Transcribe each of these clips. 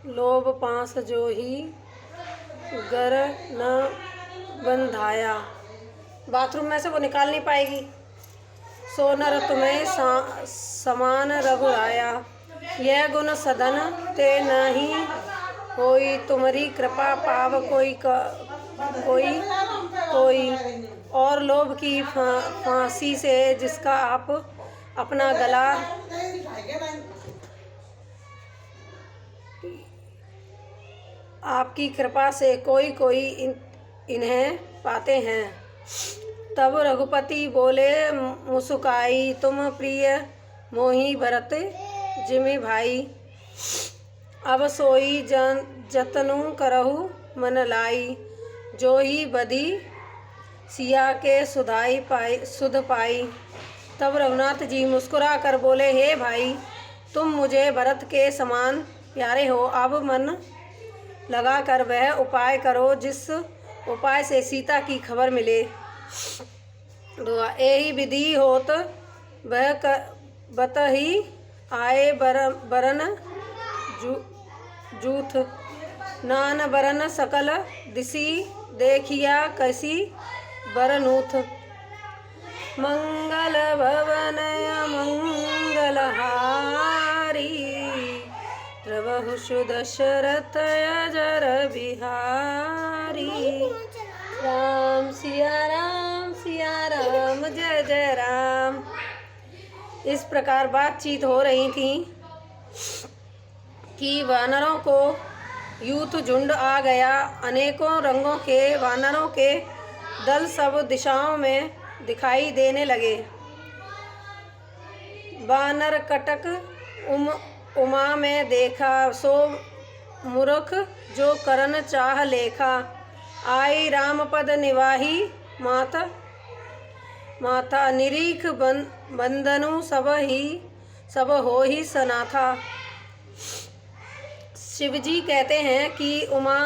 लोभ पास जो ही गर न बंधाया। बाथरूम में से वो निकाल नहीं पाएगी। सो नर तुम्हें समान रघुराया। यह गुण सदन ते नहीं होई, तुम्हारी कृपा पाव कोई कोई। और लोभ की फांसी से जिसका आप अपना गला आपकी कृपा से कोई इन्हें पाते हैं। तब रघुपति बोले मुस्काई, तुम प्रिय मोहि भरत जिमि भाई। अब सोई जतनु करहु मन लाई, जो ही बधी सिया के सुध पाई। तब रघुनाथ जी मुस्कुरा कर बोले, हे भाई, तुम मुझे भरत के समान प्यारे हो। अब मन लगा कर वह उपाय करो जिस उपाय से सीता की खबर मिले। यही विधि होत वह बतही आए बरन जूथ। नान बरन सकल दिसी देखिया कैसी बरनूथ। मंगल भवन मंगल हारी, प्रभु सुदशरथ अजर बिहारी। राम सिया राम जय जय राम। इस प्रकार बातचीत हो रही थी कि वानरों को यूथ झुंड आ गया। अनेकों रंगों के वानरों के दल सब दिशाओं में दिखाई देने लगे। वानर कटक उमा में देखा, सो मूर्ख जो करन चाह लेखा। आई राम पद निवाही माथा, निरीख बंदनु सब हो ही सनाथा। शिवजी कहते हैं कि उमा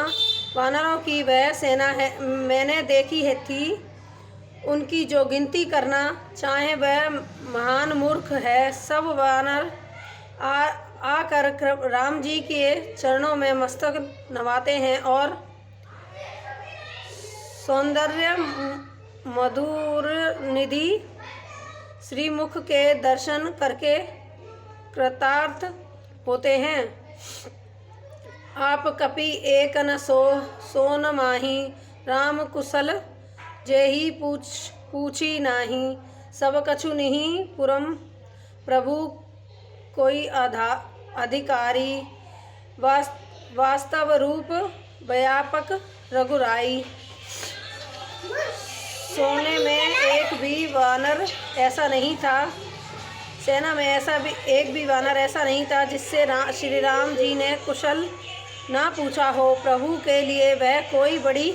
वानरों की वह सेना है, मैंने देखी है थी। उनकी जो गिनती करना चाहे वह महान मूर्ख है। सब वानर आकर राम जी के चरणों में मस्तक नवाते हैं और सौंदर्य मधुर निधि श्रीमुख के दर्शन करके कृतार्थ होते हैं। आप कपि एक न सोन माही, राम कुशल जेहि पूछी नाही। सब कछु नहीं पुरम प्रभु कोई अधिकारी, वास्तव रूप व्यापक रघुराई। सोने में एक भी वानर ऐसा नहीं था, सेना में एक भी वानर ऐसा नहीं था जिससे श्री राम जी ने कुशल ना पूछा हो। प्रभु के लिए वह कोई बड़ी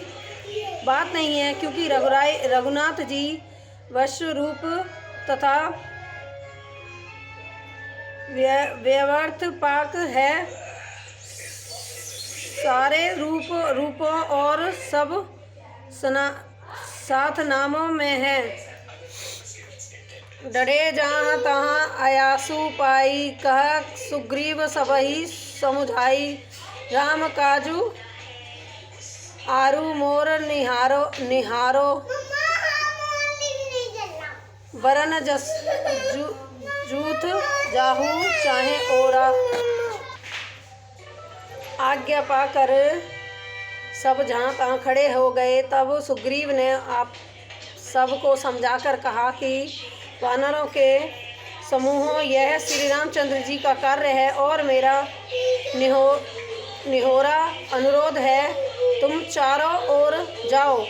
बात नहीं है, क्योंकि रघुनाथ जी वश्य रूप तथा व्यवर्थ पाक है। सारे रूपों और सब साथ नामों में है। डरे जहाँ तहाँ आयासु पाई, कह सुग्रीव सबहि समुझाई। राम काजू आरु मोर निहारो, बरन जूथ जाहू चाहे ओरा। आज्ञा पाकर सब जहाँ तहाँ खड़े हो गए। तब सुग्रीव ने आप सबको समझाकर कहा कि वानरों के समूहों, यह श्री रामचंद्र जी का कार्य है और मेरा निहोरा अनुरोध है, तुम चारों ओर जाओ।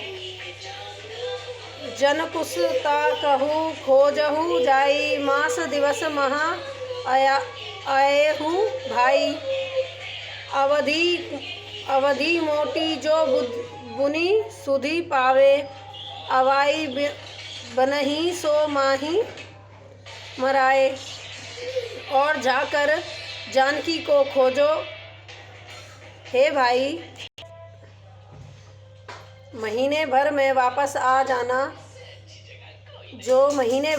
जन कुशता कहू खोजहू जाई, मास दिवस महा आएहू भाई। अवधि मोटी जो बुनी सुधि पावे, अवाई बनही सो माही मराए। और जाकर जानकी को खोजो। हे भाई, महीने भर में वापस आ जाना। जो महीने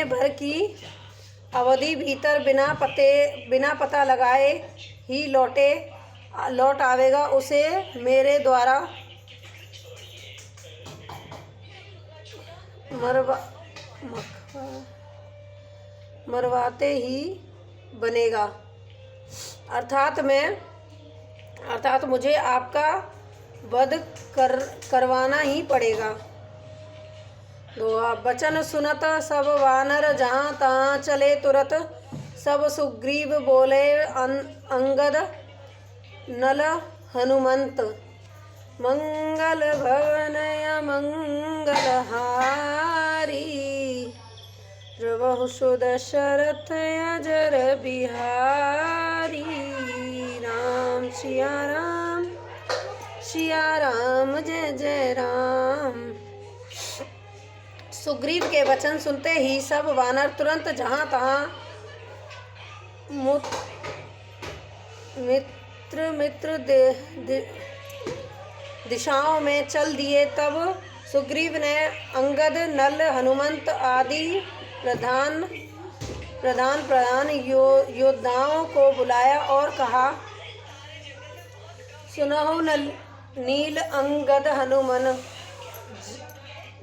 भर की अवधि भीतर बिना पता लगाए ही लौट आवेगा, उसे मेरे द्वारा मरवाते ही बनेगा। अर्थात मुझे आपका वध करवाना ही पड़ेगा। वचन सुनत सब वानर जहाँ तहाँ चले तुरत। सब सुग्रीव बोले अंगद नल हनुमंत। मंगल भवनय मंगल हारी। प्रभु सुदशरथ अजर बिहारी। राम सिया राम जय जय राम। सुग्रीव के वचन सुनते ही सब वानर तुरंत जहाँ तहाँ मित्र दिशाओं में चल दिए। तब सुग्रीव ने अंगद नल हनुमंत आदि प्रधान योद्धाओं को बुलाया और कहा, सुनहु नील अंगद हनुमन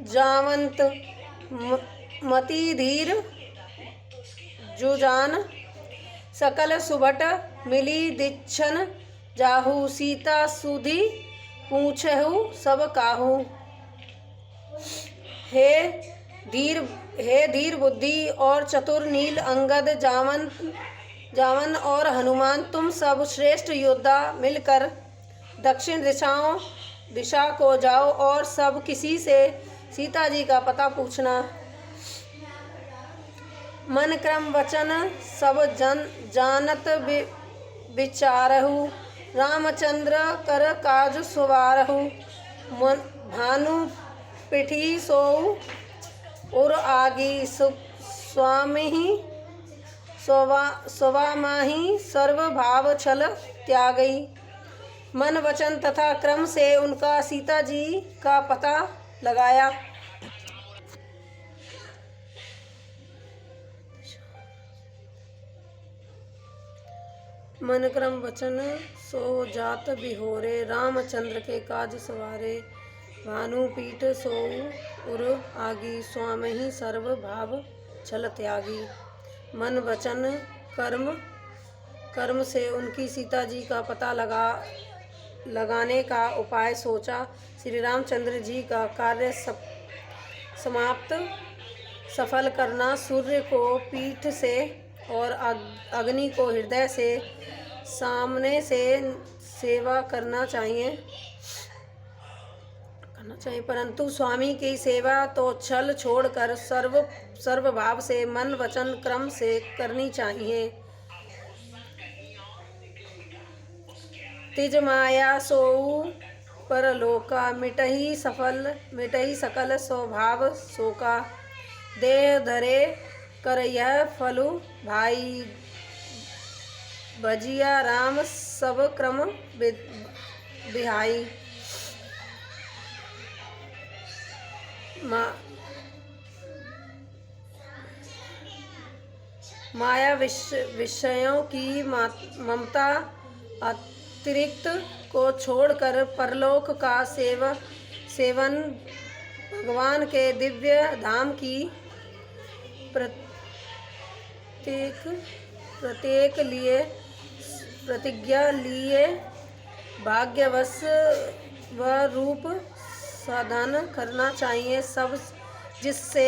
जावंत मति धीर जुजान। सकल सुभट मिली दीक्षण जाहू। सीता सुधि पूछहु सब काहू। हे धीर बुद्धि और चतुर नील अंगद जावन और हनुमान, तुम सब श्रेष्ठ योद्धा मिलकर दक्षिण दिशा को जाओ और सब किसी से सीता जी का पता पूछना। मन क्रम वचन सब जानत विचारहु। रामचंद्र कर काज सुवारहु। भानु पिठी सोऊ उर आगी। स्वामाही सर्व भाव छल त्यागई। मन वचन तथा क्रम से उनका सीता जी का पता लगाया। मन क्रम वचन सो जात बिहोरे। रामचंद्र के काज सवारे। भानु पीठ सोऊ उर आगी। स्वामी सर्व भाव छल त्यागी। मन वचन कर्म से उनकी सीता जी का पता लगाने का उपाय सोचा। श्री रामचंद्र जी का कार्य सफल करना। सूर्य को पीठ से और अग्नि को हृदय से सामने से सेवा करना चाहिए, परंतु स्वामी की सेवा तो छल छोड़कर सर्व भाव से मन वचन क्रम से करनी चाहिए। तिज माया सोऊ परलोका। मिटही सकल स्वभाव शोका। देह धरे कर यह फलु भाई। भजिया राम सब क्रम बिहाई। माया विषयों की ममता अतिरिक्त को छोड़कर परलोक का सेवन भगवान के दिव्य धाम की प्रतिज्ञा लिए भाग्यवश व रूप साधन करना चाहिए। सब जिससे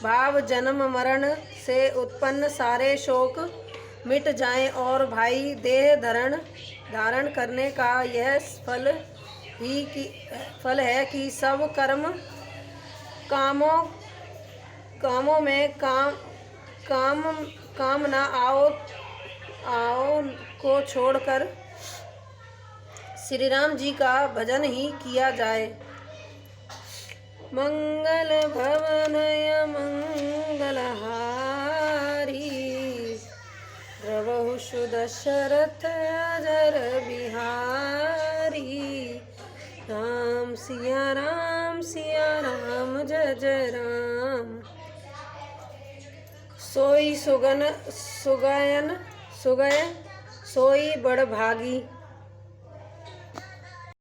भाव जन्म मरण से उत्पन्न सारे शोक मिट जाएं और भाई देह धारण करने का यह फल है कि सब कामों में काम न आओ को छोड़कर श्री राम जी का भजन ही किया जाए। मंगल भवनय मंगल हारी। प्रभु सुदशरथ अजर बिहारी। राम सिया राम जय जय राम। सोई सुगन सुगयन सुगय सोई बड़ भागी।